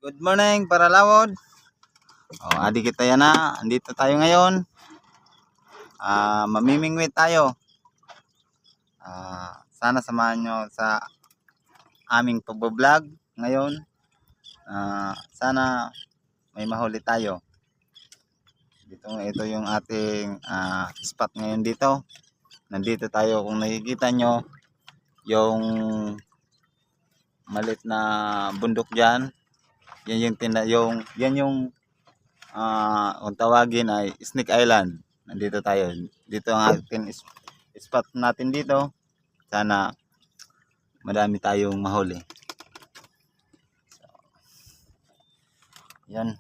Good morning para lawod. Adi kita yan na. Andito tayo ngayon. Mamimingwit tayo. Sana samahan nyo sa aming pagbablog ngayon. Sana may mahuli tayo. Ito yung ating spot ngayon dito. Nandito tayo, kung nakikita nyo yung malit na bundok dyan. Yan yung kung tawagin ay Snake Island. Nandito tayo. Dito ang ating spot natin dito. Sana madami tayong mahuli. Yan.